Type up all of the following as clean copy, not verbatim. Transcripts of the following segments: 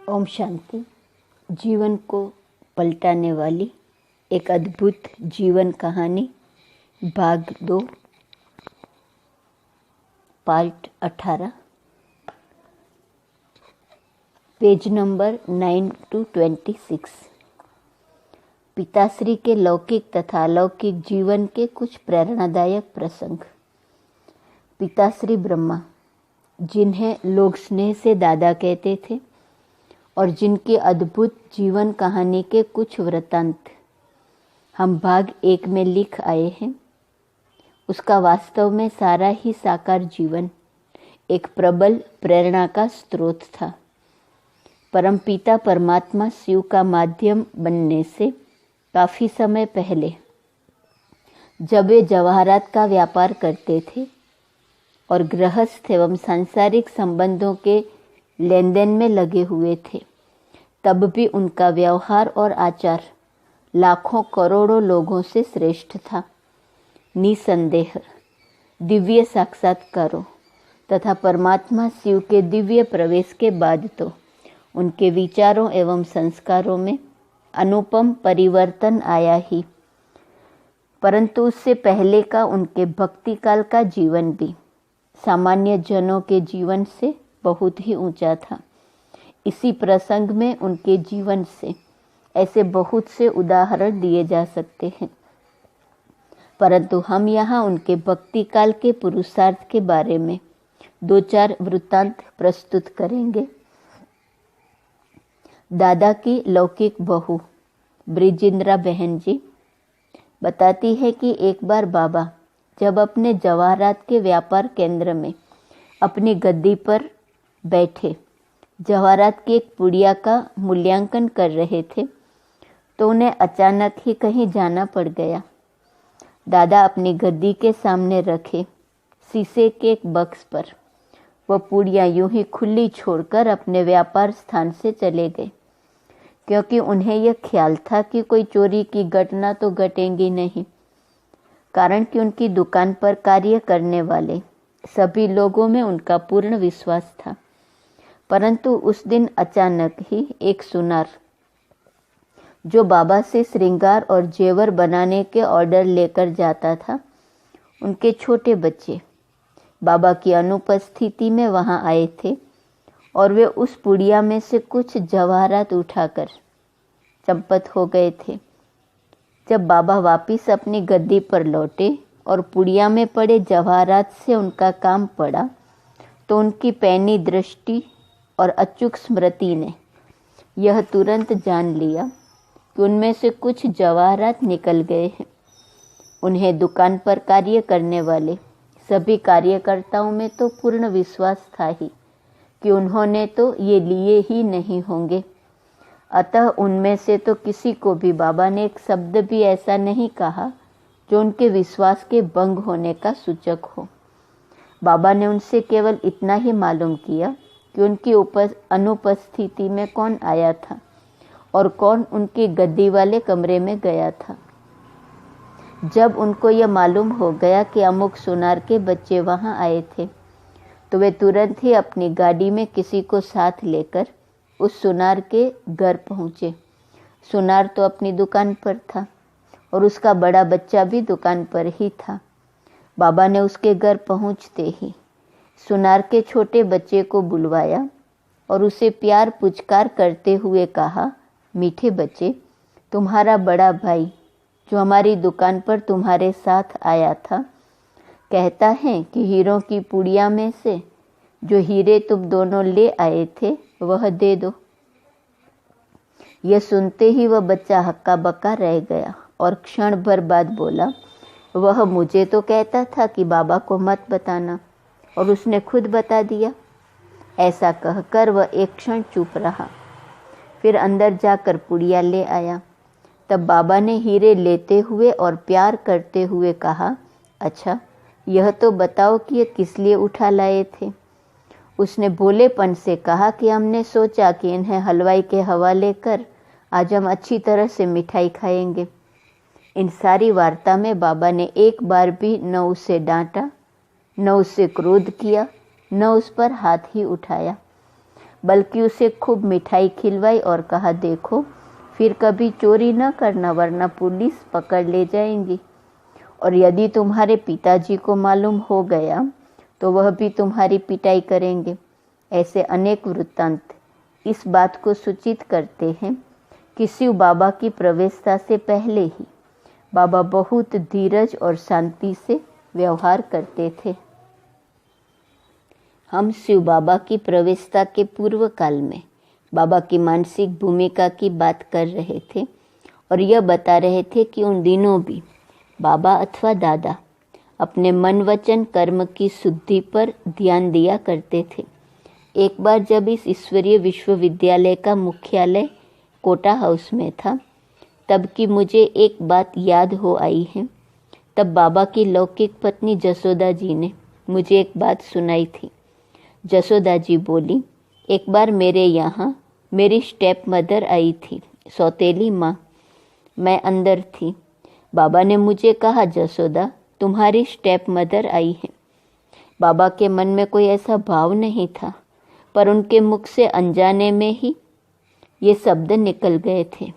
ओम शांति। जीवन को पलटाने वाली एक अद्भुत जीवन कहानी भाग 2 पार्ट 18 पेज नंबर 9 to 26। पिताश्री के लौकिक तथा अलौकिक जीवन के कुछ प्रेरणादायक प्रसंग। पिताश्री ब्रह्मा, जिन्हें लोग स्नेह से दादा कहते थे और जिनकी अद्भुत जीवन कहानी के कुछ वृत्तांत हम भाग 1 में लिख आए हैं, उसका वास्तव में सारा ही साकार जीवन एक प्रबल प्रेरणा का स्रोत था। परमपिता परमात्मा शिव का माध्यम बनने से काफ़ी समय पहले, जब वे जवाहरात का व्यापार करते थे और गृहस्थ एवं सांसारिक संबंधों के लेन देन में लगे हुए थे, तब भी उनका व्यवहार और आचार लाखों करोड़ों लोगों से श्रेष्ठ था। निसंदेह दिव्य साक्षात्कारों तथा परमात्मा शिव के दिव्य प्रवेश के बाद तो उनके विचारों एवं संस्कारों में अनुपम परिवर्तन आया ही, परंतु उससे पहले का उनके भक्ति काल का जीवन भी सामान्य जनों के जीवन से बहुत ही ऊंचा था। इसी प्रसंग में उनके जीवन से ऐसे बहुत से उदाहरण दिए जा सकते हैं, परंतु हम यहाँ उनके भक्ति काल के पुरुषार्थ के बारे में 2-4 वृत्तांत प्रस्तुत करेंगे। दादा की लौकिक बहू ब्रिजेंद्रा बहन जी बताती है कि एक बार बाबा जब अपने जवाहरात के व्यापार केंद्र में अपनी गद्दी पर बैठे जवाहरात की एक पुड़िया का मूल्यांकन कर रहे थे, तो उन्हें अचानक ही कहीं जाना पड़ गया। दादा अपनी गद्दी के सामने रखे शीशे के एक बक्स पर वह पुड़िया यूं ही खुली छोड़कर अपने व्यापार स्थान से चले गए, क्योंकि उन्हें यह ख्याल था कि कोई चोरी की घटना तो घटेगी नहीं, कारण कि उनकी दुकान पर कार्य करने वाले सभी लोगों में उनका पूर्ण विश्वास था। परंतु उस दिन अचानक ही एक सुनार, जो बाबा से श्रृंगार और जेवर बनाने के ऑर्डर लेकर जाता था, उनके छोटे बच्चे बाबा की अनुपस्थिति में वहां आए थे और वे उस पुड़िया में से कुछ जवाहरात उठाकर चंपत हो गए थे। जब बाबा वापिस अपनी गद्दी पर लौटे और पुड़िया में पड़े जवाहरात से उनका काम पड़ा, तो उनकी पैनी दृष्टि और अचूक स्मृति ने यह तुरंत जान लिया कि उनमें से कुछ जवाहरात निकल गए हैं। उन्हें दुकान पर कार्य करने वाले सभी कार्यकर्ताओं में तो पूर्ण विश्वास था ही कि उन्होंने तो ये लिए ही नहीं होंगे। अतः उनमें से तो किसी को भी बाबा ने एक शब्द भी ऐसा नहीं कहा जो उनके विश्वास के भंग होने का सूचक हो। बाबा ने उनसे केवल इतना ही मालूम किया कि उनकी अनुपस्थिति में कौन आया था और कौन उनकी गद्दी वाले कमरे में गया था। जब उनको यह मालूम हो गया कि अमुक सुनार के बच्चे वहां आए थे, तो वे तुरंत ही अपनी गाड़ी में किसी को साथ लेकर उस सुनार के घर पहुंचे। सुनार तो अपनी दुकान पर था और उसका बड़ा बच्चा भी दुकान पर ही था। बाबा ने उसके घर पहुंचते ही सुनार के छोटे बच्चे को बुलवाया और उसे प्यार पुचकार करते हुए कहा, मीठे बच्चे, तुम्हारा बड़ा भाई जो हमारी दुकान पर तुम्हारे साथ आया था, कहता है कि हीरों की पुड़िया में से जो हीरे तुम दोनों ले आए थे वह दे दो। यह सुनते ही वह बच्चा हक्का बक्का रह गया और क्षण भर बाद बोला, वह मुझे तो कहता था कि बाबा को मत बताना, और उसने खुद बता दिया। ऐसा कहकर वह एक क्षण चुप रहा, फिर अंदर जाकर पुड़िया ले आया। तब बाबा ने हीरे लेते हुए और प्यार करते हुए कहा, अच्छा यह तो बताओ कि ये किस लिए उठा लाए थे। उसने भोलेपन से कहा कि हमने सोचा कि इन्हें हलवाई के हवाले कर आज हम अच्छी तरह से मिठाई खाएंगे। इन सारी वार्ता में बाबा ने एक बार भी न उसे डांटा, न उससे क्रोध किया, न उस पर हाथ ही उठाया। बल्कि उसे खूब मिठाई खिलवाई और कहा, देखो फिर कभी चोरी न करना वरना पुलिस पकड़ ले जाएंगी, और यदि तुम्हारे पिताजी को मालूम हो गया तो वह भी तुम्हारी पिटाई करेंगे। ऐसे अनेक वृत्तांत इस बात को सूचित करते हैं कि शिव बाबा की प्रवेशता से पहले ही बाबा बहुत धीरज और शांति से व्यवहार करते थे। हम शिव बाबा की प्रवेशता के पूर्व काल में बाबा की मानसिक भूमिका की बात कर रहे थे और यह बता रहे थे कि उन दिनों भी बाबा अथवा दादा अपने मन वचन कर्म की शुद्धि पर ध्यान दिया करते थे। एक बार जब इस ईश्वरीय विश्वविद्यालय का मुख्यालय कोटा हाउस में था, तब की मुझे एक बात याद हो आई है। तब बाबा की लौकिक पत्नी जसोदा जी ने मुझे एक बात सुनाई थी। जसोदा जी बोली, एक बार मेरे यहाँ मेरी स्टेप मदर आई थी, सौतेली माँ। मैं अंदर थी। बाबा ने मुझे कहा, जसोदा तुम्हारी स्टेप मदर आई है। बाबा के मन में कोई ऐसा भाव नहीं था, पर उनके मुख से अनजाने में ही ये शब्द निकल गए थे।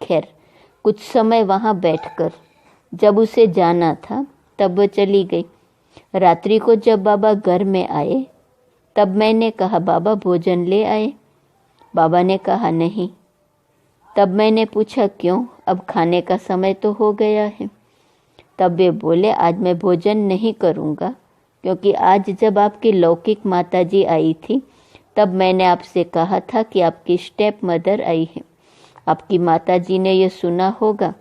खैर, कुछ समय वहाँ बैठकर जब उसे जाना था तब वह चली गई। रात्रि को जब बाबा घर में आए तब मैंने कहा, बाबा भोजन ले आए? बाबा ने कहा, नहीं। तब मैंने पूछा, क्यों? अब खाने का समय तो हो गया है। तब वे बोले, आज मैं भोजन नहीं करूँगा, क्योंकि आज जब आपकी लौकिक माताजी आई थी तब मैंने आपसे कहा था कि आपकी स्टेप मदर आई है। आपकी माताजी ने यह सुना होगा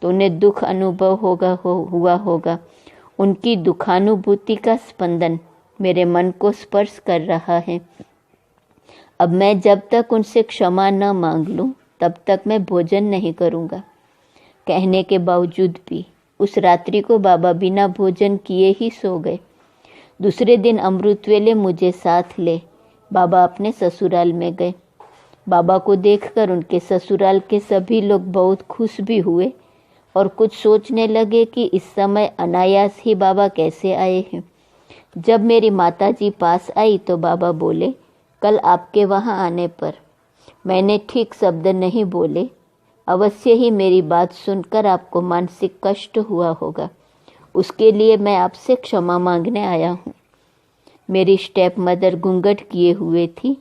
तो उन्हें दुख अनुभव हुआ होगा। उनकी दुखानुभूति का स्पंदन मेरे मन को स्पर्श कर रहा है। अब मैं जब तक उनसे क्षमा न मांग लूं तब तक मैं भोजन नहीं करूँगा। कहने के बावजूद भी उस रात्रि को बाबा बिना भोजन किए ही सो गए। दूसरे दिन अमृत वेले मुझे साथ ले बाबा अपने ससुराल में गए। बाबा को देखकर उनके ससुराल के सभी लोग बहुत खुश भी हुए और कुछ सोचने लगे कि इस समय अनायास ही बाबा कैसे आए हैं। जब मेरी माताजी पास आई तो बाबा बोले, कल आपके वहाँ आने पर मैंने ठीक शब्द नहीं बोले। अवश्य ही मेरी बात सुनकर आपको मानसिक कष्ट हुआ होगा। उसके लिए मैं आपसे क्षमा मांगने आया हूँ। मेरी स्टेप मदर घूंघट किए हुए थी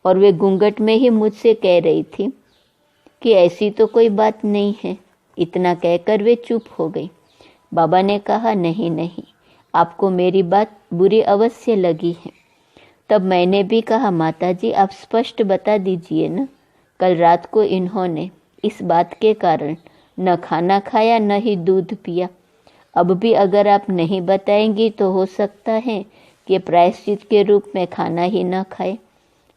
और वे घूंघट में ही मुझसे कह रही थी कि ऐसी तो कोई बात नहीं है। इतना कहकर वे चुप हो गई। बाबा ने कहा, नहीं नहीं, आपको मेरी बात बुरी अवश्य लगी है। तब मैंने भी कहा, माताजी आप स्पष्ट बता दीजिए ना। कल रात को इन्होंने इस बात के कारण न खाना खाया न ही दूध पिया। अब भी अगर आप नहीं बताएंगी तो हो सकता है कि प्रायश्चित के रूप में खाना ही न खाए।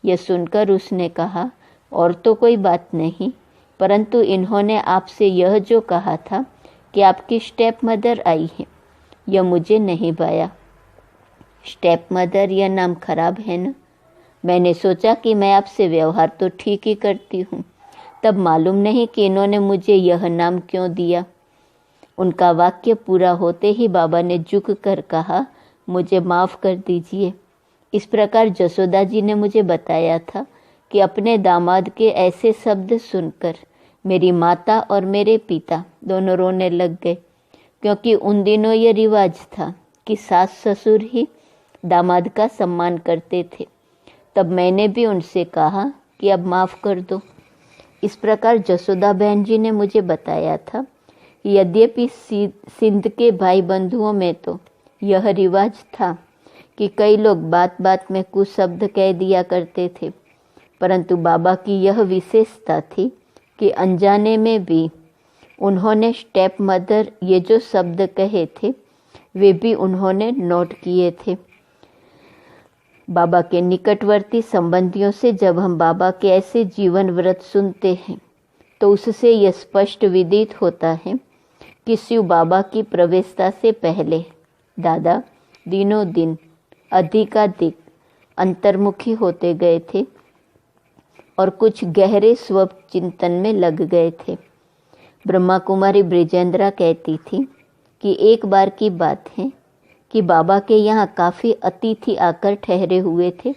यह सुनकर उसने कहा, और तो कोई बात नहीं, परंतु इन्होंने आपसे यह जो कहा था कि आपकी स्टेप मदर आई है, यह मुझे नहीं भाया। स्टेप मदर यह नाम खराब है ना। मैंने सोचा कि मैं आपसे व्यवहार तो ठीक ही करती हूँ, तब मालूम नहीं कि इन्होंने मुझे यह नाम क्यों दिया। उनका वाक्य पूरा होते ही बाबा ने झुक कर कहा, मुझे माफ़ कर दीजिए। इस प्रकार जसोदा जी ने मुझे बताया था कि अपने दामाद के ऐसे शब्द सुनकर मेरी माता और मेरे पिता दोनों रोने लग गए, क्योंकि उन दिनों यह रिवाज था कि सास ससुर ही दामाद का सम्मान करते थे। तब मैंने भी उनसे कहा कि अब माफ़ कर दो। इस प्रकार जसोदा बहन जी ने मुझे बताया था कि यद्यपि सिंध के भाई बंधुओं में तो यह रिवाज था कि कई लोग बात बात में कुछ शब्द कह दिया करते थे, परंतु बाबा की यह विशेषता थी कि अनजाने में भी उन्होंने स्टेप मदर ये जो शब्द कहे थे वे भी उन्होंने नोट किए थे। बाबा के निकटवर्ती संबंधियों से जब हम बाबा के ऐसे जीवन व्रत सुनते हैं तो उससे यह स्पष्ट विदित होता है कि शिव बाबा की प्रवेशता से पहले दादा दिनों दिन अधिकाधिक अंतर्मुखी होते गए थे और कुछ गहरे स्व चिंतन में लग गए थे। ब्रह्मा कुमारी ब्रिजेंद्रा कहती थी कि एक बार की बात है कि बाबा के यहाँ काफ़ी अतिथि आकर ठहरे हुए थे।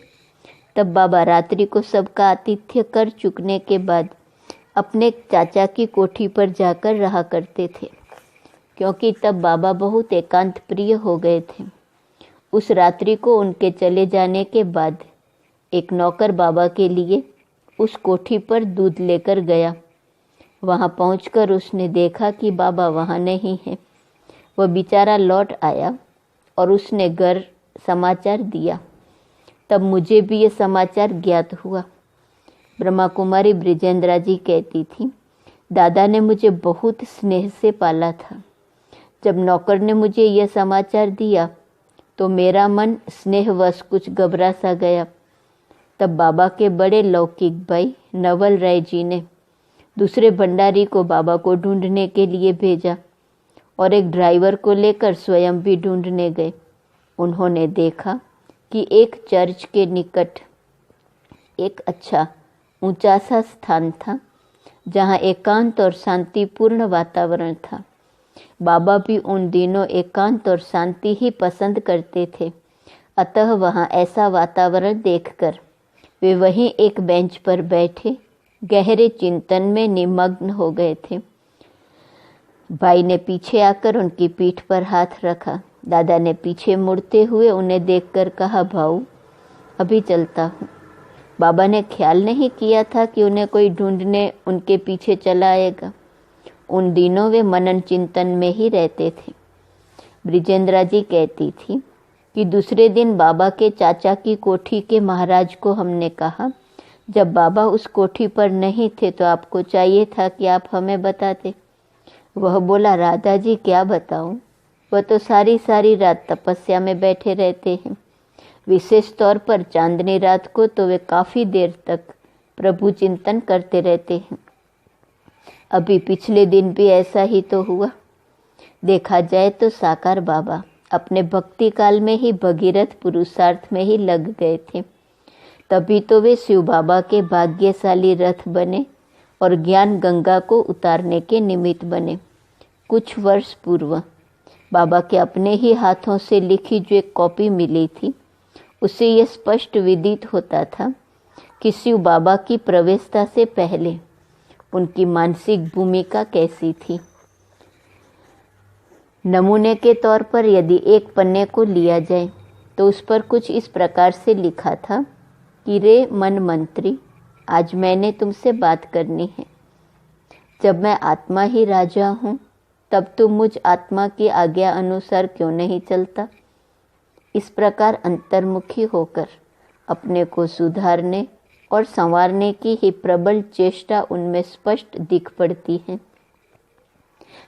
तब बाबा रात्रि को सबका आतिथ्य कर चुकने के बाद अपने चाचा की कोठी पर जाकर रहा करते थे, क्योंकि तब बाबा बहुत एकांत प्रिय हो गए थे। उस रात्रि को उनके चले जाने के बाद एक नौकर बाबा के लिए उस कोठी पर दूध लेकर गया। वहाँ पहुंचकर उसने देखा कि बाबा वहाँ नहीं है। वह बेचारा लौट आया और उसने घर समाचार दिया। तब मुझे भी ये समाचार ज्ञात हुआ। ब्रह्मा कुमारी ब्रिजेंद्रा जी कहती थी, दादा ने मुझे बहुत स्नेह से पाला था। जब नौकर ने मुझे यह समाचार दिया तो मेरा मन स्नेहवश कुछ घबरा सा गया। तब बाबा के बड़े लौकिक भाई नवल राय जी ने दूसरे भंडारी को बाबा को ढूंढने के लिए भेजा और एक ड्राइवर को लेकर स्वयं भी ढूंढने गए। उन्होंने देखा कि एक चर्च के निकट एक अच्छा ऊंचा सा स्थान था, जहाँ एकांत और शांतिपूर्ण वातावरण था। बाबा भी उन दिनों एकांत और शांति ही पसंद करते थे, अतः वहाँ ऐसा वातावरण देखकर वे वहीं एक बेंच पर बैठे गहरे चिंतन में निमग्न हो गए थे। भाई ने पीछे आकर उनकी पीठ पर हाथ रखा। दादा ने पीछे मुड़ते हुए उन्हें देखकर कहा, भाऊ अभी चलता हूँ। बाबा ने ख्याल नहीं किया था कि उन्हें कोई ढूंढने उनके पीछे चला आएगा। उन दिनों वे मनन चिंतन में ही रहते थे। ब्रिजेंद्रा जी कहती थी कि दूसरे दिन बाबा के चाचा की कोठी के महाराज को हमने कहा, जब बाबा उस कोठी पर नहीं थे तो आपको चाहिए था कि आप हमें बताते। वह बोला, राधा जी क्या बताऊं, वह तो सारी सारी रात तपस्या में बैठे रहते हैं। विशेष तौर पर चांदनी रात को तो वे काफ़ी देर तक प्रभु चिंतन करते रहते हैं। अभी पिछले दिन भी ऐसा ही तो हुआ। देखा जाए तो साकार बाबा अपने भक्ति काल में ही भगीरथ पुरुषार्थ में ही लग गए थे। तभी तो वे शिव बाबा के भाग्यशाली रथ बने और ज्ञान गंगा को उतारने के निमित्त बने। कुछ वर्ष पूर्व बाबा के अपने ही हाथों से लिखी जो एक कॉपी मिली थी, उससे यह स्पष्ट विदित होता था कि शिव बाबा की प्रवेशता से पहले उनकी मानसिक भूमिका कैसी थी। नमूने के तौर पर यदि एक पन्ने को लिया जाए तो उस पर कुछ इस प्रकार से लिखा था कि रे मन मंत्री, आज मैंने तुमसे बात करनी है। जब मैं आत्मा ही राजा हूँ, तब तुम मुझ आत्मा की आज्ञा अनुसार क्यों नहीं चलता। इस प्रकार अंतर्मुखी होकर अपने को सुधारने और संवारने की ही प्रबल चेष्टा उनमें स्पष्ट दिख पड़ती है।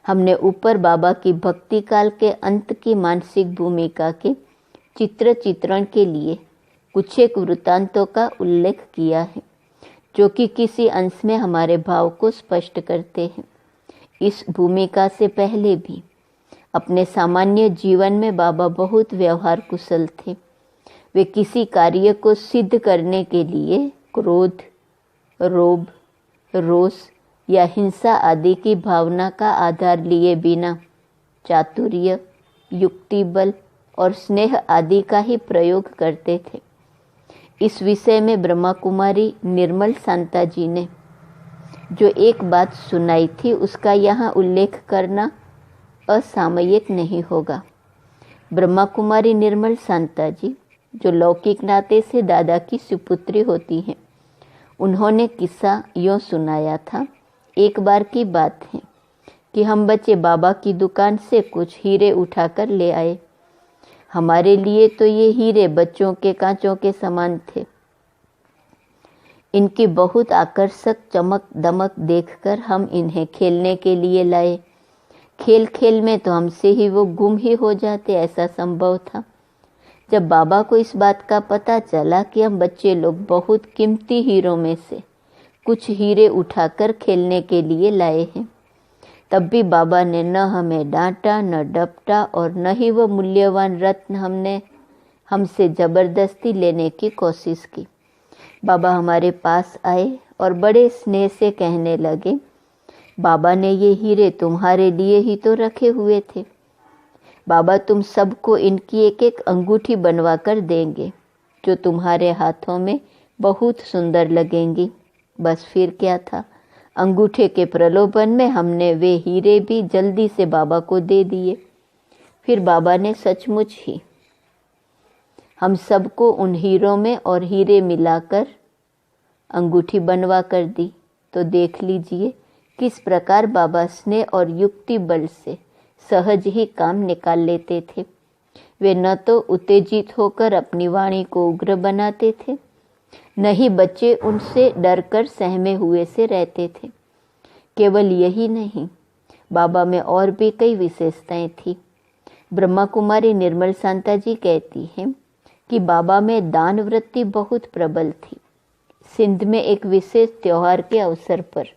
हमने ऊपर बाबा की भक्ति काल के अंत की मानसिक भूमिका के चित्रण के लिए कुछ एक वृत्तांतों का उल्लेख किया है, जो कि किसी अंश में हमारे भाव को स्पष्ट करते हैं। इस भूमिका से पहले भी अपने सामान्य जीवन में बाबा बहुत व्यवहार कुशल थे। वे किसी कार्य को सिद्ध करने के लिए क्रोध, रोब, रोष या हिंसा आदि की भावना का आधार लिए बिना चातुर्य, युक्ति बल और स्नेह आदि का ही प्रयोग करते थे। इस विषय में ब्रह्मा कुमारी निर्मल शांता जी ने जो एक बात सुनाई थी, उसका यहाँ उल्लेख करना असामयिक नहीं होगा। ब्रह्मा कुमारी निर्मल शांता जी, जो लौकिक नाते से दादा की सुपुत्री होती हैं, उन्होंने किस्सा यूँ सुनाया था। एक बार की बात है कि हम बच्चे बाबा की दुकान से कुछ हीरे उठाकर ले आए। हमारे लिए तो ये हीरे बच्चों के कांचों के समान थे। इनकी बहुत आकर्षक चमक दमक देखकर हम इन्हें खेलने के लिए लाए। खेल खेल में तो हमसे ही वो गुम ही हो जाते, ऐसा संभव था। जब बाबा को इस बात का पता चला कि हम बच्चे लोग बहुत कीमती हीरों में से कुछ हीरे उठाकर खेलने के लिए लाए हैं, तब भी बाबा ने न हमें डांटा, न डपटा और न ही वो मूल्यवान रत्न हमसे ज़बरदस्ती लेने की कोशिश की। बाबा हमारे पास आए और बड़े स्नेह से कहने लगे, बाबा ने ये हीरे तुम्हारे लिए ही तो रखे हुए थे। बाबा तुम सबको इनकी एक एक अंगूठी बनवा कर देंगे, जो तुम्हारे हाथों में बहुत सुंदर लगेंगी। बस फिर क्या था, अंगूठे के प्रलोभन में हमने वे हीरे भी जल्दी से बाबा को दे दिए। फिर बाबा ने सचमुच ही हम सबको उन हीरों में और हीरे मिलाकर अंगूठी बनवा कर दी। तो देख लीजिए किस प्रकार बाबा स्नेह और युक्ति बल से सहज ही काम निकाल लेते थे। वे न तो उत्तेजित होकर अपनी वाणी को उग्र बनाते थे, न ही बच्चे उनसे डरकर सहमे हुए से रहते थे। केवल यही नहीं, बाबा में और भी कई विशेषताएं थी। ब्रह्मा कुमारी निर्मल शांता जी कहती हैं कि बाबा में दान वृत्ति बहुत प्रबल थी। सिंध में एक विशेष त्योहार के अवसर पर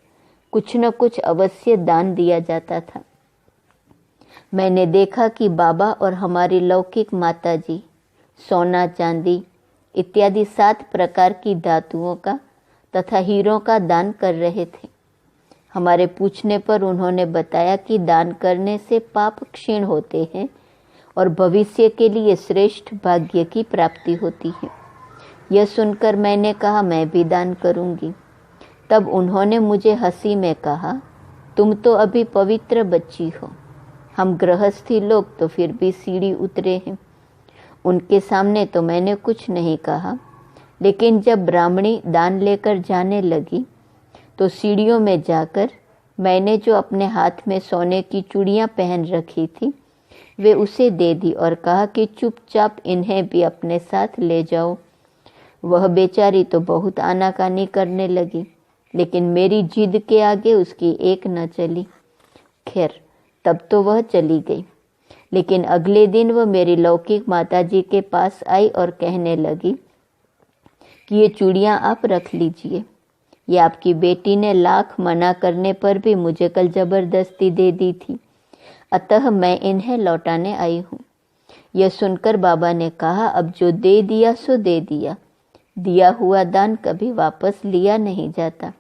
कुछ न कुछ अवश्य दान दिया जाता था। मैंने देखा कि बाबा और हमारी लौकिक माता जी सोना, चांदी इत्यादि 7 प्रकार की धातुओं का तथा हीरों का दान कर रहे थे। हमारे पूछने पर उन्होंने बताया कि दान करने से पाप क्षीण होते हैं और भविष्य के लिए श्रेष्ठ भाग्य की प्राप्ति होती है। यह सुनकर मैंने कहा मैं भी दान करूंगी। तब उन्होंने मुझे हंसी में कहा, तुम तो अभी पवित्र बच्ची हो, हम गृहस्थी लोग तो फिर भी सीढ़ी उतरे हैं। उनके सामने तो मैंने कुछ नहीं कहा, लेकिन जब ब्राह्मणी दान लेकर जाने लगी तो सीढ़ियों में जाकर मैंने जो अपने हाथ में सोने की चूड़ियाँ पहन रखी थी वे उसे दे दी और कहा कि चुपचाप इन्हें भी अपने साथ ले जाओ। वह बेचारी तो बहुत आनाकानी करने लगी, लेकिन मेरी जिद के आगे उसकी एक न चली। खैर, तब तो वह चली गई, लेकिन अगले दिन वह मेरी लौकिक माताजी के पास आई और कहने लगी कि ये चूड़ियाँ आप रख लीजिए, ये आपकी बेटी ने लाख मना करने पर भी मुझे कल जबरदस्ती दे दी थी, अतः मैं इन्हें लौटाने आई हूँ। यह सुनकर बाबा ने कहा, अब जो दे दिया सो दे दिया, दिया हुआ दान कभी वापस लिया नहीं जाता।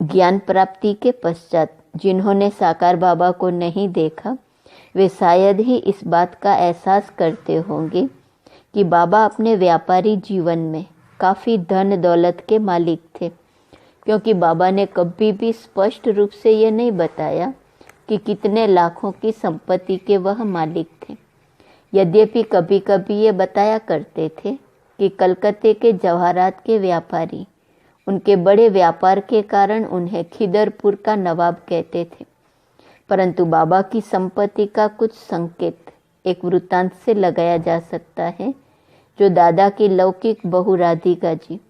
ज्ञान प्राप्ति के पश्चात जिन्होंने साकार बाबा को नहीं देखा वे शायद ही इस बात का एहसास करते होंगे कि बाबा अपने व्यापारी जीवन में काफ़ी धन दौलत के मालिक थे, क्योंकि बाबा ने कभी भी स्पष्ट रूप से यह नहीं बताया कि कितने लाखों की संपत्ति के वह मालिक थे। यद्यपि कभी कभी ये बताया करते थे कि कलकत्ते के जवाहरात के व्यापारी उनके बड़े व्यापार के कारण उन्हें खिदरपुर का नवाब कहते थे, परंतु बाबा की संपत्ति का कुछ संकेत एक वृत्तांत से लगाया जा सकता है, जो दादा की लौकिक बहू राधिका जी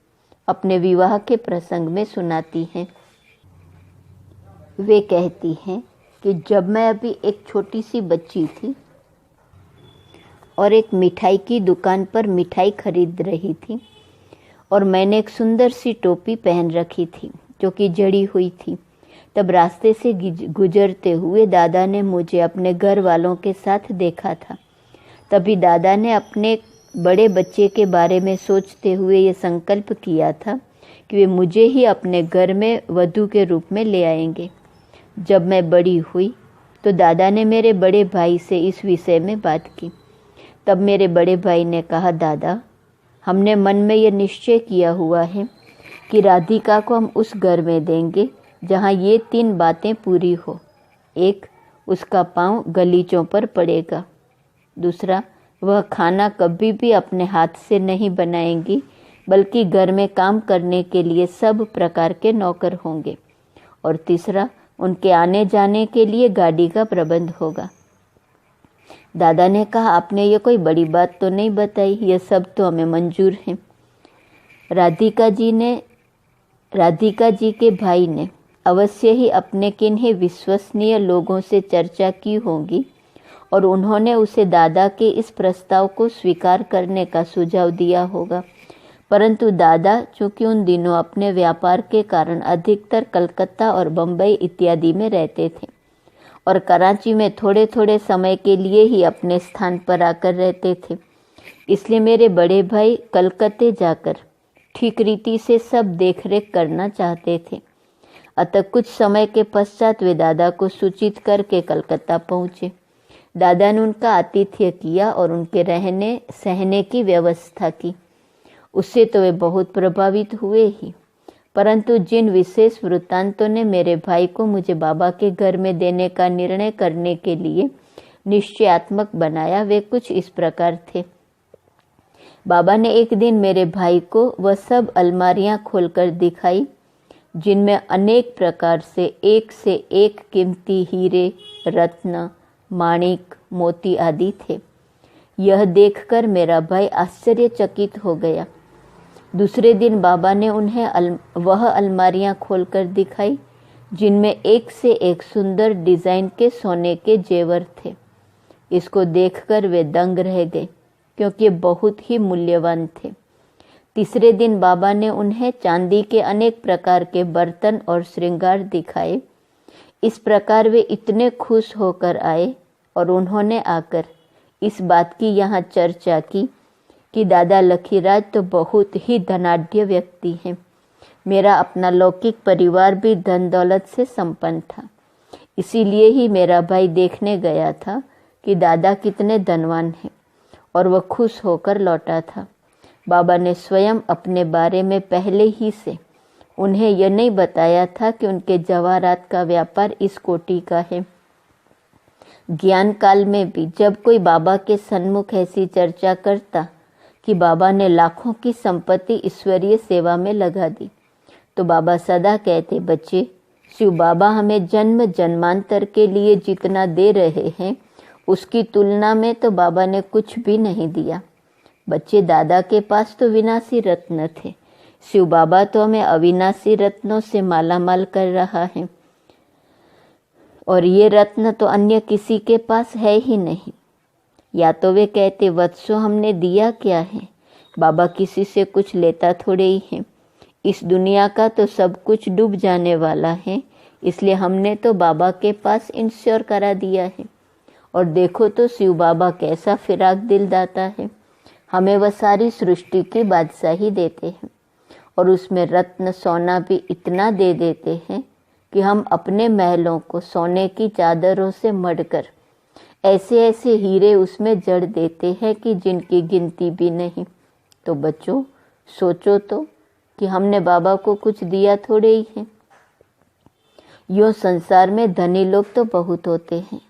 अपने विवाह के प्रसंग में सुनाती हैं। वे कहती हैं कि जब मैं अभी एक छोटी सी बच्ची थी और एक मिठाई की दुकान पर मिठाई खरीद रही थी और मैंने एक सुंदर सी टोपी पहन रखी थी जो कि जड़ी हुई थी, तब रास्ते से गुजरते हुए दादा ने मुझे अपने घर वालों के साथ देखा था। तभी दादा ने अपने बड़े बच्चे के बारे में सोचते हुए ये संकल्प किया था कि वे मुझे ही अपने घर में वधू के रूप में ले आएंगे। जब मैं बड़ी हुई तो दादा ने मेरे बड़े भाई से इस विषय में बात की। तब मेरे बड़े भाई ने कहा, दादा, हमने मन में यह निश्चय किया हुआ है कि राधिका को हम उस घर में देंगे जहाँ ये 3 बातें पूरी हो। 1, उसका पाँव गलीचों पर पड़ेगा। 2, वह खाना कभी भी अपने हाथ से नहीं बनाएंगी, बल्कि घर में काम करने के लिए सब प्रकार के नौकर होंगे। और 3, उनके आने जाने के लिए गाड़ी का प्रबंध होगा। दादा ने कहा, आपने ये कोई बड़ी बात तो नहीं बताई, ये सब तो हमें मंजूर है। राधिका जी के भाई ने अवश्य ही अपने किन्हीं विश्वसनीय लोगों से चर्चा की होगी और उन्होंने उसे दादा के इस प्रस्ताव को स्वीकार करने का सुझाव दिया होगा, परंतु दादा चूंकि उन दिनों अपने व्यापार के कारण अधिकतर कलकत्ता और बम्बई इत्यादि में रहते थे और कराची में थोड़े थोड़े समय के लिए ही अपने स्थान पर आकर रहते थे, इसलिए मेरे बड़े भाई कलकत्ते जाकर ठीक रीति से सब देखरेख करना चाहते थे। अतः कुछ समय के पश्चात वे दादा को सूचित करके कलकत्ता पहुँचे। दादा ने उनका आतिथ्य किया और उनके रहने सहने की व्यवस्था की। उससे तो वे बहुत प्रभावित हुए ही, परंतु जिन विशेष वृत्तांतों ने मेरे भाई को मुझे बाबा के घर में देने का निर्णय करने के लिए निश्चयात्मक बनाया, वे कुछ इस प्रकार थे। बाबा ने एक दिन मेरे भाई को वह सब अलमारियां खोलकर दिखाई जिनमें अनेक प्रकार से एक कीमती हीरे, रत्न, माणिक, मोती आदि थे। यह देखकर मेरा भाई आश्चर्यचकित हो गया। दूसरे दिन बाबा ने उन्हें वह अलमारियां खोलकर दिखाई जिनमें एक से एक सुंदर डिजाइन के सोने के जेवर थे। इसको देखकर वे दंग रह गए, क्योंकि बहुत ही मूल्यवान थे। तीसरे दिन बाबा ने उन्हें चांदी के अनेक प्रकार के बर्तन और श्रृंगार दिखाए। इस प्रकार वे इतने खुश होकर आए और उन्होंने आकर इस बात की यहाँ चर्चा की कि दादा लखीराज तो बहुत ही धनाढ्य व्यक्ति हैं। मेरा अपना लौकिक परिवार भी धन दौलत से संपन्न था, इसीलिए ही मेरा भाई देखने गया था कि दादा कितने धनवान हैं, और वह खुश होकर लौटा था। बाबा ने स्वयं अपने बारे में पहले ही से उन्हें यह नहीं बताया था कि उनके जवाहरात का व्यापार इस कोटि का है। ज्ञान काल में भी जब कोई बाबा के सन्मुख ऐसी चर्चा करता कि बाबा ने लाखों की संपत्ति ईश्वरीय सेवा में लगा दी, तो बाबा सदा कहते, बच्चे, शिव बाबा हमें जन्म जन्मांतर के लिए जितना दे रहे हैं उसकी तुलना में तो बाबा ने कुछ भी नहीं दिया। बच्चे, दादा के पास तो विनाशी रत्न थे, शिव बाबा तो हमें अविनाशी रत्नों से मालामाल कर रहा है, और ये रत्न तो अन्य किसी के पास है ही नहीं। या तो वे कहते, वत्सो हमने दिया क्या है, बाबा किसी से कुछ लेता थोड़े ही है, इस दुनिया का तो सब कुछ डूब जाने वाला है, इसलिए हमने तो बाबा के पास इंश्योर करा दिया है। और देखो तो शिव बाबा कैसा फिराक दिल दाता है, हमें वह सारी सृष्टि की बादशाही देते हैं, और उसमें रत्न सोना भी इतना दे देते हैं कि हम अपने महलों को सोने की चादरों से मढ़कर ऐसे ऐसे हीरे उसमें जड़ देते हैं कि जिनकी गिनती भी नहीं। तो बच्चों, सोचो तो कि हमने बाबा को कुछ दिया थोड़े ही है। यो संसार में धनी लोग तो बहुत होते हैं,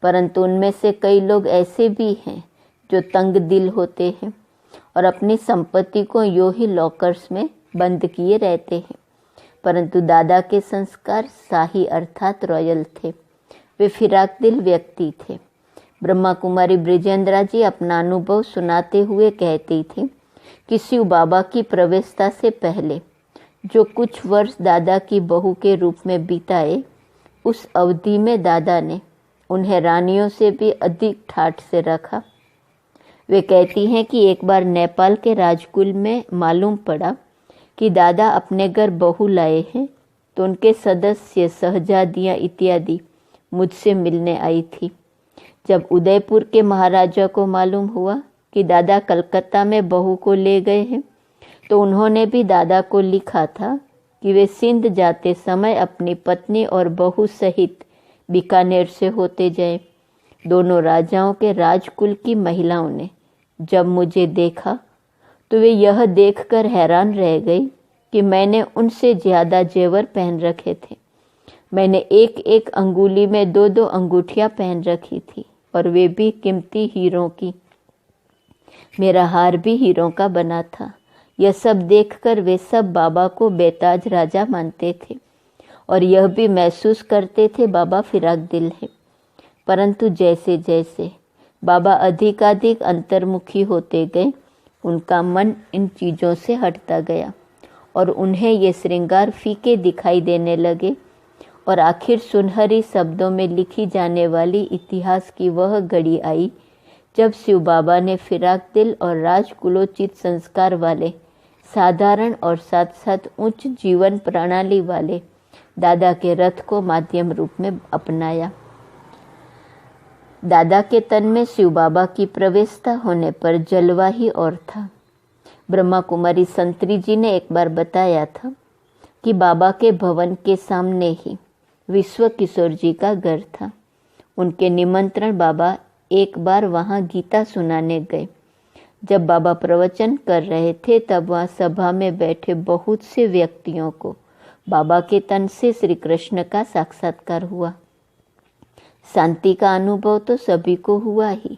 परंतु उनमें से कई लोग ऐसे भी हैं जो तंग दिल होते हैं और अपनी संपत्ति को यूं ही लॉकर्स में बंद किए रहते हैं। परंतु दादा के संस्कार शाही अर्थात रॉयल थे, वे फिराक दिल व्यक्ति थे। ब्रह्मा कुमारी ब्रिजेंद्रा जी अपना अनुभव सुनाते हुए कहती थी कि शिव बाबा की प्रवेशता से पहले जो कुछ वर्ष दादा की बहू के रूप में बिताए, उस अवधि में दादा ने उन्हें रानियों से भी अधिक ठाठ से रखा। वे कहती हैं कि एक बार नेपाल के राजकुल में मालूम पड़ा कि दादा अपने घर बहू लाए हैं, तो उनके सदस्य, शहजादियाँ इत्यादि मुझसे मिलने आई थी। जब उदयपुर के महाराजा को मालूम हुआ कि दादा कलकत्ता में बहू को ले गए हैं, तो उन्होंने भी दादा को लिखा था कि वे सिंध जाते समय अपनी पत्नी और बहू सहित बीकानेर से होते जाएं। दोनों राजाओं के राजकुल की महिलाओं ने जब मुझे देखा तो वे यह देखकर हैरान रह गई कि मैंने उनसे ज़्यादा जेवर पहन रखे थे। मैंने एक एक अंगुली में 2-2 अंगूठियां पहन रखी थी, और वे भी कीमती हीरों की। मेरा हार भी हीरों का बना था। यह सब देखकर वे सब बाबा को बेताज राजा मानते थे और यह भी महसूस करते थे बाबा फिराक दिल है। परंतु जैसे जैसे बाबा अधिकाधिक अंतर्मुखी होते गए, उनका मन इन चीज़ों से हटता गया और उन्हें ये श्रृंगार फीके दिखाई देने लगे, और आखिर सुनहरी शब्दों में लिखी जाने वाली इतिहास की वह घड़ी आई जब शिव बाबा ने फिराक दिल और राजकुलोचित संस्कार वाले, साधारण और साथ साथ उच्च जीवन प्रणाली वाले दादा के रथ को माध्यम रूप में अपनाया। दादा के तन में शिव बाबा की प्रवेशता होने पर जलवा ही और था। ब्रह्मा कुमारी संतरी जी ने एक बार बताया था कि बाबा के भवन के सामने ही विश्व किशोर जी का घर था। उनके निमंत्रण बाबा एक बार वहाँ गीता सुनाने गए। जब बाबा प्रवचन कर रहे थे तब वहाँ सभा में बैठे बहुत से व्यक्तियों को बाबा के तन से श्री कृष्ण का साक्षात्कार हुआ। शांति का अनुभव तो सभी को हुआ ही,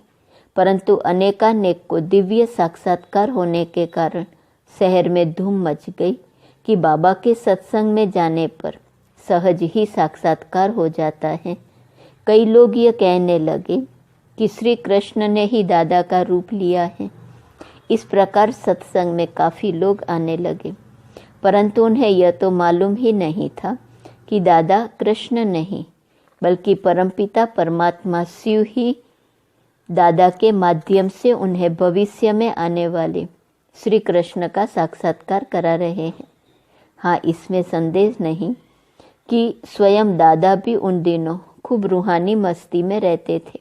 परंतु अनेकानेक को दिव्य साक्षात्कार होने के कारण शहर में धूम मच गई कि बाबा के सत्संग में जाने पर सहज ही साक्षात्कार हो जाता है। कई लोग ये कहने लगे कि श्री कृष्ण ने ही दादा का रूप लिया है। इस प्रकार सत्संग में काफ़ी लोग आने लगे, परंतु उन्हें यह तो मालूम ही नहीं था कि दादा कृष्ण नहीं बल्कि परमपिता परमात्मा शिव ही दादा के माध्यम से उन्हें भविष्य में आने वाले श्री कृष्ण का साक्षात्कार करा रहे हैं। हाँ, इसमें संदेह नहीं कि स्वयं दादा भी उन दिनों खूब रूहानी मस्ती में रहते थे।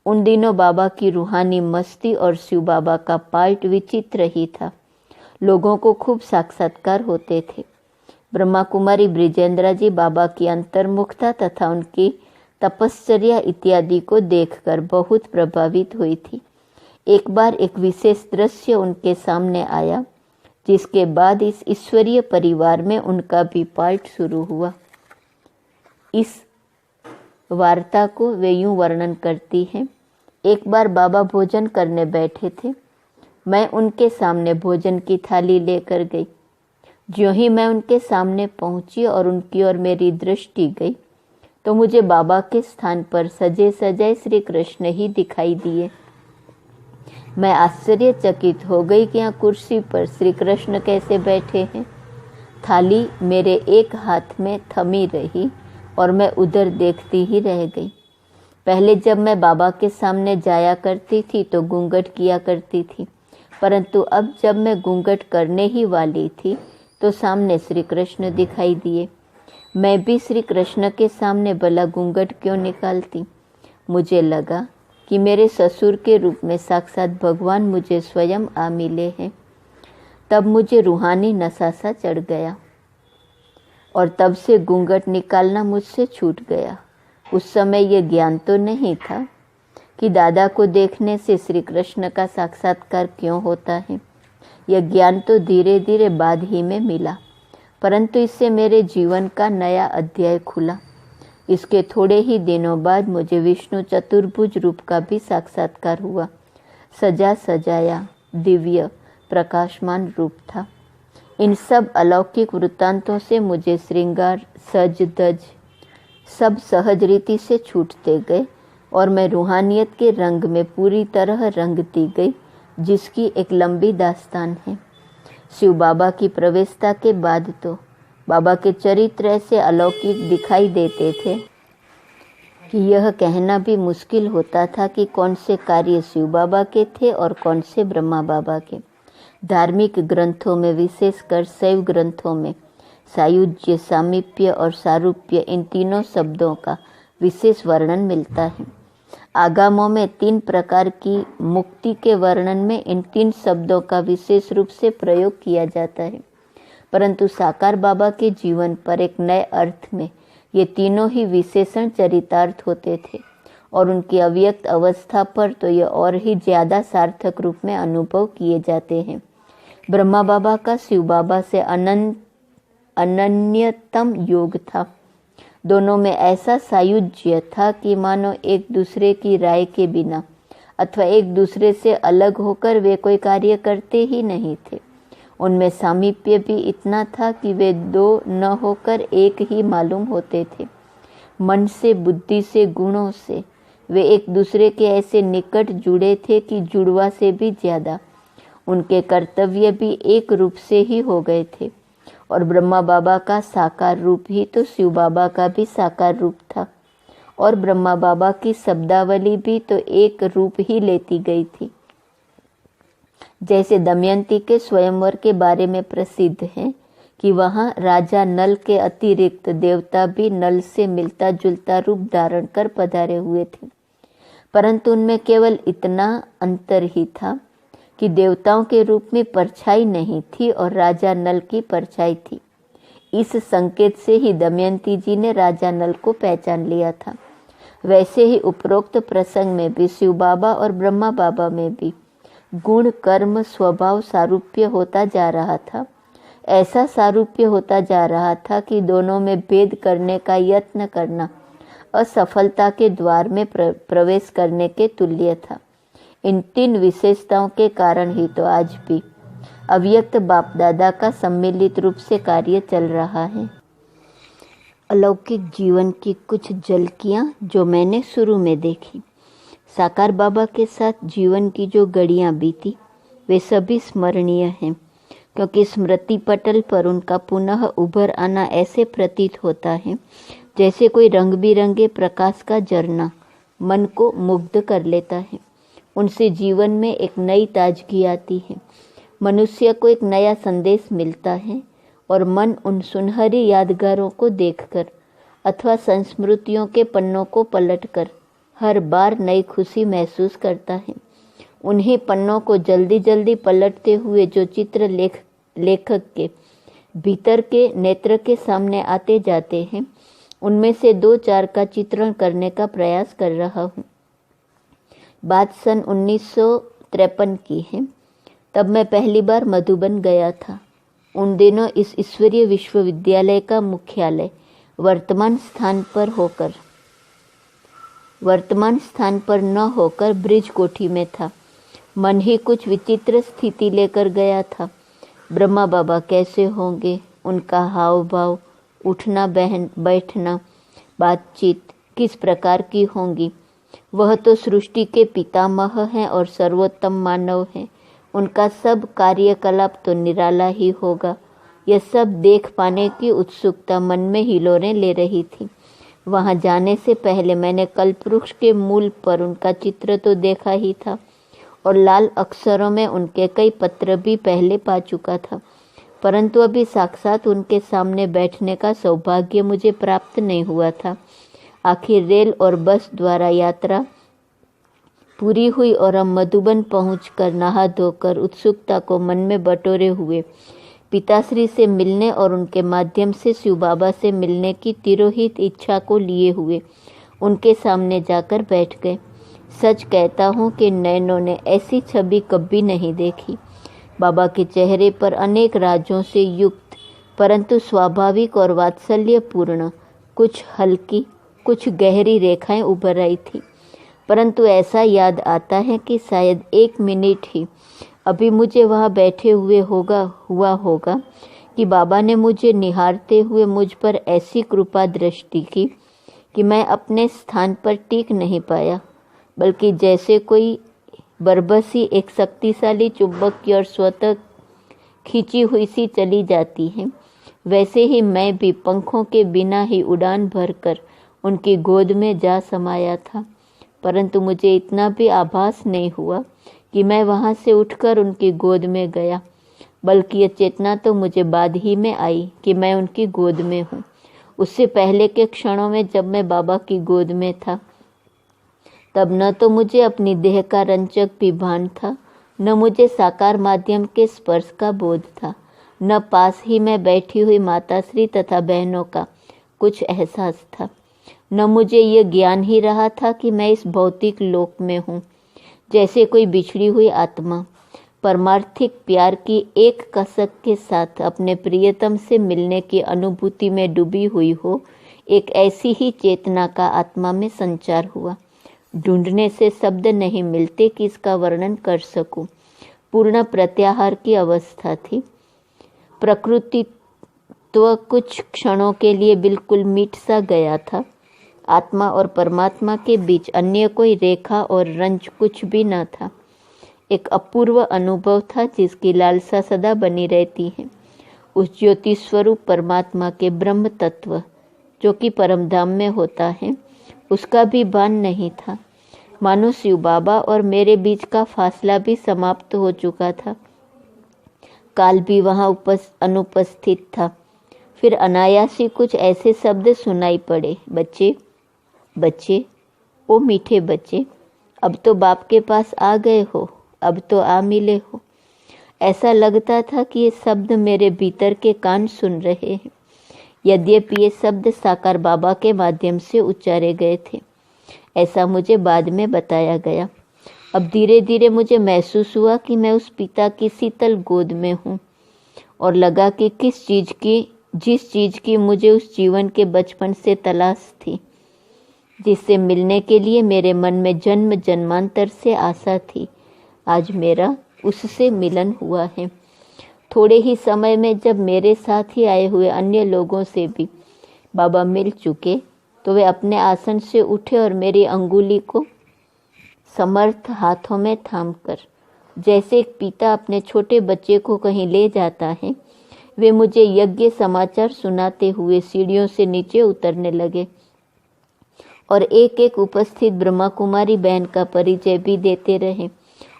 उन दिनों बाबा की रूहानी मस्ती और शिव बाबा का पार्ट विचित्र ही था। लोगों को खूब साक्षात्कार होते थे। ब्रह्मा कुमारी ब्रिजेंद्रा जी बाबा की अंतर्मुखता तथा उनकी तपश्चर्या इत्यादि को देखकर बहुत प्रभावित हुई थी। एक बार एक विशेष दृश्य उनके सामने आया, जिसके बाद इस ईश्वरीय परिवार में उनका भी पार्ट शुरू हुआ। इस वार्ता को वे यूं वर्णन करती हैं। एक बार बाबा भोजन करने बैठे थे। मैं उनके सामने भोजन की थाली लेकर गई। ज्यों ही मैं उनके सामने पहुंची और उनकी ओर मेरी दृष्टि गई तो मुझे बाबा के स्थान पर सजे सजाए श्री कृष्ण ही दिखाई दिए। मैं आश्चर्यचकित हो गई कि यहाँ कुर्सी पर श्री कृष्ण कैसे बैठे हैं। थाली मेरे एक हाथ में थमी रही और मैं उधर देखती ही रह गई। पहले जब मैं बाबा के सामने जाया करती थी तो घूंघट किया करती थी, परंतु अब जब मैं घूंघट करने ही वाली थी तो सामने श्री कृष्ण दिखाई दिए। मैं भी श्री कृष्ण के सामने भला घूंघट क्यों निकालती। मुझे लगा कि मेरे ससुर के रूप में साक्षात भगवान मुझे स्वयं आ मिले हैं। तब मुझे रूहानी नशा सा चढ़ गया और तब से घूंघट निकालना मुझसे छूट गया। उस समय यह ज्ञान तो नहीं था कि दादा को देखने से श्री कृष्ण का साक्षात्कार क्यों होता है। यह ज्ञान तो धीरे धीरे बाद ही में मिला, परंतु इससे मेरे जीवन का नया अध्याय खुला। इसके थोड़े ही दिनों बाद मुझे विष्णु चतुर्भुज रूप का भी साक्षात्कार हुआ। सजा सजाया दिव्य प्रकाशमान रूप था। इन सब अलौकिक वृत्तांतों से मुझे श्रृंगार सज धज सब सहज रीति से छूटते गए और मैं रूहानियत के रंग में पूरी तरह रंगती गई, जिसकी एक लंबी दास्तान है। शिव बाबा की प्रवेशता के बाद तो बाबा के चरित्र ऐसे अलौकिक दिखाई देते थे कि यह कहना भी मुश्किल होता था कि कौन से कार्य शिव बाबा के थे और कौन से ब्रह्मा बाबा के। धार्मिक ग्रंथों में, विशेषकर शैव ग्रंथों में सायुज्य, सामीप्य और सारूप्य इन तीनों शब्दों का विशेष वर्णन मिलता है। आगमों में 3 प्रकार की मुक्ति के वर्णन में इन 3 शब्दों का विशेष रूप से प्रयोग किया जाता है, परंतु साकार बाबा के जीवन पर एक नए अर्थ में ये तीनों ही विशेषण चरितार्थ होते थे और उनकी अव्यक्त अवस्था पर तो ये और ही ज़्यादा सार्थक रूप में अनुभव किए जाते हैं। ब्रह्मा बाबा का शिव बाबा से अनन्यतम योग था। दोनों में ऐसा सायुज्य था कि मानो एक दूसरे की राय के बिना अथवा एक दूसरे से अलग होकर वे कोई कार्य करते ही नहीं थे। उनमें सामीप्य भी इतना था कि वे 2 न होकर एक ही मालूम होते थे। मन से, बुद्धि से, गुणों से वे एक दूसरे के ऐसे निकट जुड़े थे कि जुड़वा से भी ज़्यादा उनके कर्तव्य भी एक रूप से ही हो गए थे। और ब्रह्मा बाबा का साकार रूप ही तो शिव बाबा का भी साकार रूप था और ब्रह्मा बाबा की शब्दावली भी तो एक रूप ही लेती गई थी। जैसे दमयंती के स्वयंवर के बारे में प्रसिद्ध है कि वहाँ राजा नल के अतिरिक्त देवता भी नल से मिलता जुलता रूप धारण कर पधारे हुए थे, परंतु उनमें केवल इतना अंतर ही था कि देवताओं के रूप में परछाई नहीं थी और राजा नल की परछाई थी। इस संकेत से ही दमयंती जी ने राजा नल को पहचान लिया था। वैसे ही उपरोक्त प्रसंग में भी शिव बाबा और ब्रह्मा बाबा में भी गुण कर्म स्वभाव सारूप्य होता जा रहा था। ऐसा सारूप्य होता जा रहा था कि दोनों में भेद करने का यत्न करना असफलता के द्वार में प्रवेश करने के तुल्य था। इन 3 विशेषताओं के कारण ही तो आज भी अव्यक्त बाप दादा का सम्मिलित रूप से कार्य चल रहा है। अलौकिक जीवन की कुछ झलकियां जो मैंने शुरू में देखी। साकार बाबा के साथ जीवन की जो घड़ियां बीती वे सभी स्मरणीय हैं, क्योंकि स्मृति पटल पर उनका पुनः उभर आना ऐसे प्रतीत होता है जैसे कोई रंग बिरंगे प्रकाश का झरना मन को मुग्ध कर लेता है। उनसे जीवन में एक नई ताजगी आती है, मनुष्य को एक नया संदेश मिलता है और मन उन सुनहरी यादगारों को देखकर अथवा संस्मृतियों के पन्नों को पलटकर हर बार नई खुशी महसूस करता है। उन्हीं पन्नों को जल्दी जल्दी पलटते हुए जो चित्र लेखक के भीतर के नेत्र के सामने आते जाते हैं, उनमें से 2-4 का चित्रण करने का प्रयास कर रहा हूँ। बात सन 1953 की है। तब मैं पहली बार मधुबन गया था। उन दिनों इस ईश्वरीय विश्वविद्यालय का मुख्यालय वर्तमान स्थान पर न होकर ब्रिज कोठी में था। मन ही कुछ विचित्र स्थिति लेकर गया था। ब्रह्मा बाबा कैसे होंगे, उनका हाव भाव, उठना बैठना, बातचीत किस प्रकार की होंगी। वह तो सृष्टि के पितामह हैं और सर्वोत्तम मानव हैं। उनका सब कार्यकलाप तो निराला ही होगा। यह सब देख पाने की उत्सुकता मन में हिलोरें ले रही थी। वहां जाने से पहले मैंने कल्पवृक्ष के मूल पर उनका चित्र तो देखा ही था और लाल अक्षरों में उनके कई पत्र भी पहले पा चुका था, परंतु अभी साक्षात उनके सामने बैठने का सौभाग्य मुझे प्राप्त नहीं हुआ था। आखिर रेल और बस द्वारा यात्रा पूरी हुई और हम मधुबन पहुंचकर नहा धोकर उत्सुकता को मन में बटोरे हुए पिताश्री से मिलने और उनके माध्यम से शिव बाबा से मिलने की तिरोहित इच्छा को लिए हुए उनके सामने जाकर बैठ गए। सच कहता हूँ कि नैनों ने ऐसी छवि कभी नहीं देखी। बाबा के चेहरे पर अनेक राजों से युक्त परंतु स्वाभाविक और वात्सल्यपूर्ण कुछ हल्की कुछ गहरी रेखाएं उभर आई थी, परंतु ऐसा याद आता है कि शायद 1 मिनट ही अभी मुझे वहाँ बैठे हुए हुआ होगा कि बाबा ने मुझे निहारते हुए मुझ पर ऐसी कृपा दृष्टि की कि मैं अपने स्थान पर टिक नहीं पाया, बल्कि जैसे कोई बरबसी एक शक्तिशाली चुंबक की ओर स्वतः खींची हुई सी चली जाती है, वैसे ही मैं भी पंखों के बिना ही उड़ान भरकर उनकी गोद में जा समाया था। परंतु मुझे इतना भी आभास नहीं हुआ कि मैं वहाँ से उठकर उनकी गोद में गया, बल्कि यह चेतना तो मुझे बाद ही में आई कि मैं उनकी गोद में हूँ। उससे पहले के क्षणों में जब मैं बाबा की गोद में था, तब न तो मुझे अपनी देह का रंचक भी भान था, न मुझे साकार माध्यम के स्पर्श का बोध था, न पास ही में बैठी हुई माताश्री तथा बहनों का कुछ एहसास था, न मुझे ये ज्ञान ही रहा था कि मैं इस भौतिक लोक में हूँ। जैसे कोई बिछड़ी हुई आत्मा परमार्थिक प्यार की एक कसक के साथ अपने प्रियतम से मिलने की अनुभूति में डूबी हुई हो, एक ऐसी ही चेतना का आत्मा में संचार हुआ। ढूंढने से शब्द नहीं मिलते कि इसका वर्णन कर सकूं। पूर्ण प्रत्याहार की अवस्था थी। प्रकृतित्व कुछ क्षणों के लिए बिल्कुल मिट सा गया था। आत्मा और परमात्मा के बीच अन्य कोई रेखा और रंज कुछ भी न था। एक अपूर्व अनुभव था जिसकी लालसा सदा बनी रहती है। उस ज्योति स्वरूप परमात्मा के ब्रह्म तत्व जो कि परमधाम में होता है, उसका भी भान नहीं था। मानो शिव बाबा और मेरे बीच का फासला भी समाप्त हो चुका था। काल भी वहाँ अनुपस्थित था। फिर अनायास ही कुछ ऐसे शब्द सुनाई पड़े, बच्चे बच्चे, ओ मीठे बच्चे, अब तो बाप के पास आ गए हो, अब तो आ मिले हो। ऐसा लगता था कि ये शब्द मेरे भीतर के कान सुन रहे हैं। यद्यपि ये शब्द साकार बाबा के माध्यम से उच्चारे गए थे, ऐसा मुझे बाद में बताया गया। अब धीरे धीरे मुझे महसूस हुआ कि मैं उस पिता की शीतल गोद में हूँ, और लगा कि जिस चीज़ की मुझे उस जीवन के बचपन से तलाश थी, जिससे मिलने के लिए मेरे मन में जन्म जन्मांतर से आशा थी, आज मेरा उससे मिलन हुआ है। थोड़े ही समय में जब मेरे साथ ही आए हुए अन्य लोगों से भी बाबा मिल चुके, तो वे अपने आसन से उठे और मेरी अंगुली को समर्थ हाथों में थामकर, जैसे एक पिता अपने छोटे बच्चे को कहीं ले जाता है, वे मुझे यज्ञ समाचार सुनाते हुए सीढ़ियों से नीचे उतरने लगे और एक एक उपस्थित ब्रह्मा कुमारी बहन का परिचय भी देते रहे।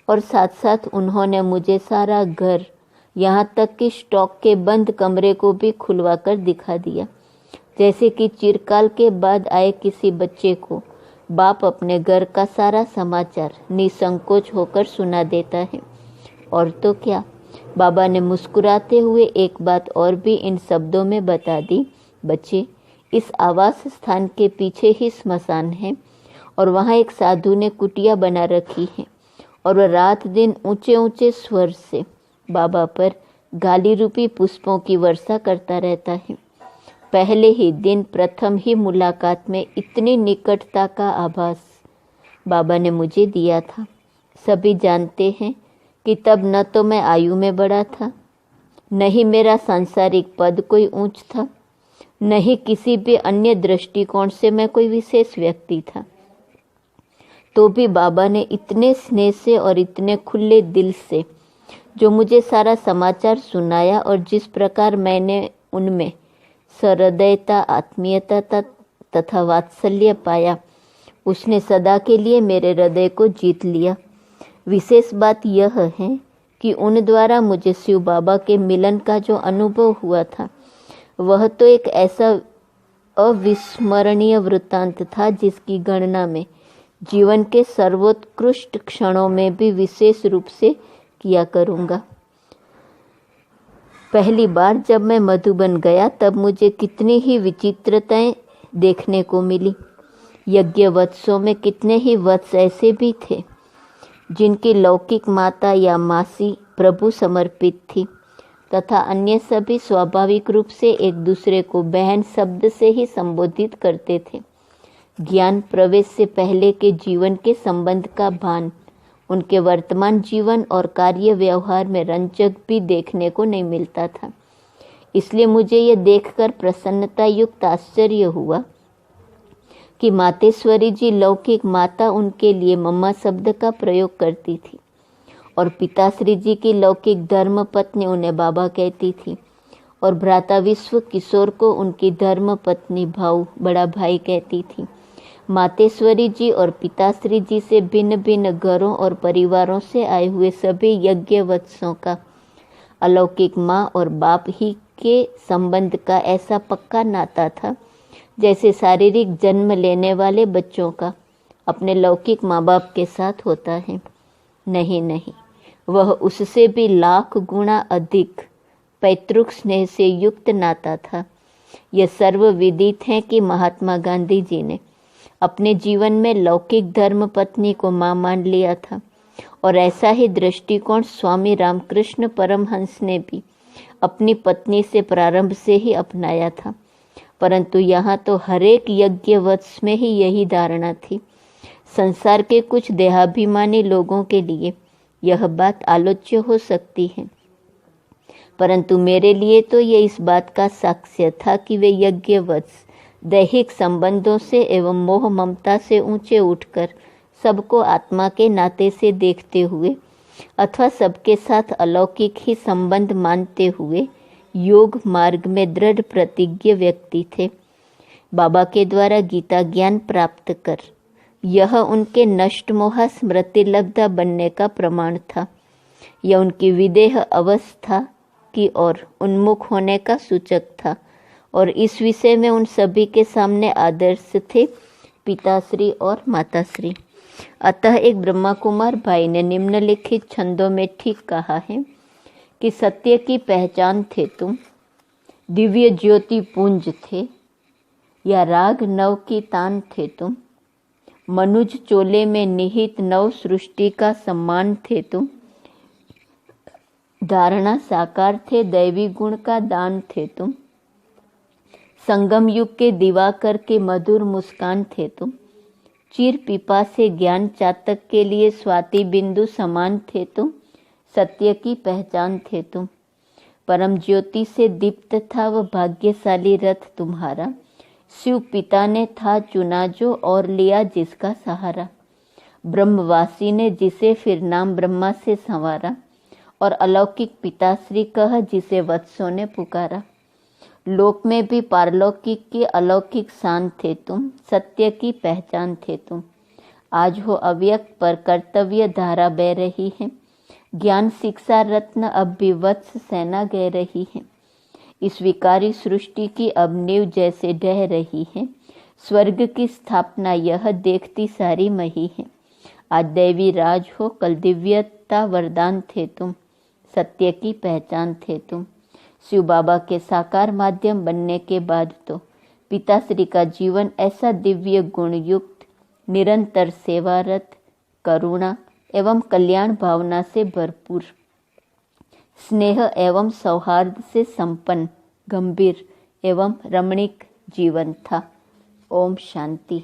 और साथ साथ उन्होंने मुझे सारा घर, यहाँ तक कि स्टॉक के बंद कमरे को भी खुलवा कर दिखा दिया, जैसे कि चिरकाल के बाद आए किसी बच्चे को बाप अपने घर का सारा समाचार निसंकोच होकर सुना देता है। और तो क्या, बाबा ने मुस्कुराते हुए एक बात और भी इन शब्दों में बता दी, बच्चे, इस आवास स्थान के पीछे ही स्मशान है और वहाँ एक साधु ने कुटिया बना रखी है और वह रात दिन ऊंचे ऊंचे स्वर से बाबा पर गाली रूपी पुष्पों की वर्षा करता रहता है। पहले ही दिन प्रथम ही मुलाकात में इतनी निकटता का आभास बाबा ने मुझे दिया था। सभी जानते हैं कि तब न तो मैं आयु में बड़ा था, न ही मेरा सांसारिक पद कोई ऊंच था, न ही किसी भी अन्य दृष्टिकोण से मैं कोई विशेष व्यक्ति था। तो भी बाबा ने इतने स्नेह से और इतने खुले दिल से जो मुझे सारा समाचार सुनाया और जिस प्रकार मैंने उनमें सहृदयता, आत्मीयता तथा वात्सल्य पाया, उसने सदा के लिए मेरे हृदय को जीत लिया। विशेष बात यह है कि उन द्वारा मुझे शिव बाबा के मिलन का जो अनुभव हुआ था, वह तो एक ऐसा अविस्मरणीय वृत्तांत था जिसकी गणना में जीवन के सर्वोत्कृष्ट क्षणों में भी विशेष रूप से किया करूँगा। पहली बार जब मैं मधुबन गया तब मुझे कितनी ही विचित्रताएं देखने को मिली। यज्ञ वत्सों में कितने ही वत्स ऐसे भी थे जिनकी लौकिक माता या मासी प्रभु समर्पित थी, तथा अन्य सभी स्वाभाविक रूप से एक दूसरे को बहन शब्द से ही संबोधित करते थे। ज्ञान प्रवेश से पहले के जीवन के संबंध का भान उनके वर्तमान जीवन और कार्य व्यवहार में रंजक भी देखने को नहीं मिलता था। इसलिए मुझे यह देखकर प्रसन्नता युक्त आश्चर्य हुआ कि मातेश्वरी जी लौकिक माता उनके लिए मम्मा शब्द का प्रयोग करती थी और पिताश्री जी की लौकिक धर्म पत्नी उन्हें बाबा कहती थी और भ्राता विश्व किशोर को उनकी धर्म पत्नी भाऊ, बड़ा भाई कहती थी। मातेश्वरी जी और पिताश्री जी से भिन्न भिन्न घरों और परिवारों से आए हुए सभी यज्ञवत्सों का अलौकिक माँ और बाप ही के संबंध का ऐसा पक्का नाता था जैसे शारीरिक जन्म लेने वाले बच्चों का अपने लौकिक माँ बाप के साथ होता है। नहीं नहीं, वह उससे भी लाख गुना अधिक पैतृक स्नेह से युक्त नाता था। यह सर्वविदित है कि महात्मा गांधी जी ने अपने जीवन में लौकिक धर्म पत्नी को मां मान लिया था और ऐसा ही दृष्टिकोण स्वामी रामकृष्ण परमहंस ने भी अपनी पत्नी से प्रारंभ से ही अपनाया था। परंतु यहाँ तो हरेक यज्ञवत्स में ही यही धारणा थी। संसार के कुछ देहाभिमानी लोगों के लिए यह बात आलोच्य हो सकती है, परंतु मेरे लिए तो ये इस बात का साक्ष्य था कि वे यज्ञवत्स दैहिक संबंधों से एवं मोह ममता से ऊंचे उठकर सबको आत्मा के नाते से देखते हुए अथवा सबके साथ अलौकिक ही संबंध मानते हुए योग मार्ग में दृढ़ प्रतिज्ञ व्यक्ति थे। बाबा के द्वारा गीता ज्ञान प्राप्त कर यह उनके नष्ट मोह स्मृति लब्धा बनने का प्रमाण था। यह उनकी विदेह अवस्था की ओर उन्मुख होने का सूचक था और इस विषय में उन सभी के सामने आदर्श थे पिताश्री और माताश्री। अतः एक ब्रह्मा कुमार भाई ने निम्नलिखित छंदों में ठीक कहा है कि सत्य की पहचान थे तुम, दिव्य ज्योति पुंज थे, या राग नव की तान थे तुम, मनुज चोले में निहित नव सृष्टि का सम्मान थे तुम। धारणा साकार थे, दैवी गुण का दान थे तुम। संगम युग के दिवाकर के मधुर मुस्कान थे तुम। चीर पीपा से ज्ञान चातक के लिए स्वाति बिंदु समान थे तुम। सत्य की पहचान थे तुम। परम ज्योति से दीप्त था वह भाग्यशाली रथ तुम्हारा। शिव पिता ने था चुना जो और लिया जिसका सहारा। ब्रह्मवासी ने जिसे फिर नाम ब्रह्मा से संवारा। और अलौकिक पिताश्री कह जिसे वत्सों ने पुकारा। लोक में भी पारलौकिक के अलौकिक शान थे तुम। सत्य की पहचान थे तुम। आज हो अव्यक्त पर कर्तव्य धारा बह रही है। ज्ञान शिक्षा रत्न अब भी वत्स सेना गह रही है। इस विकारी सृष्टि की अब नींव जैसे ढह रही है। स्वर्ग की स्थापना यह देखती सारी मही है। आज दैवी राज हो, कल दिव्यता वरदान थे तुम। सत्य की पहचान थे तुम। शिव बाबा के साकार माध्यम बनने के बाद तो पिताश्री का जीवन ऐसा दिव्य गुण युक्त, निरंतर सेवारत, करुणा एवं कल्याण भावना से भरपूर, स्नेह एवं सौहार्द से संपन्न, गंभीर एवं रमणीक जीवन था। ओम शांति।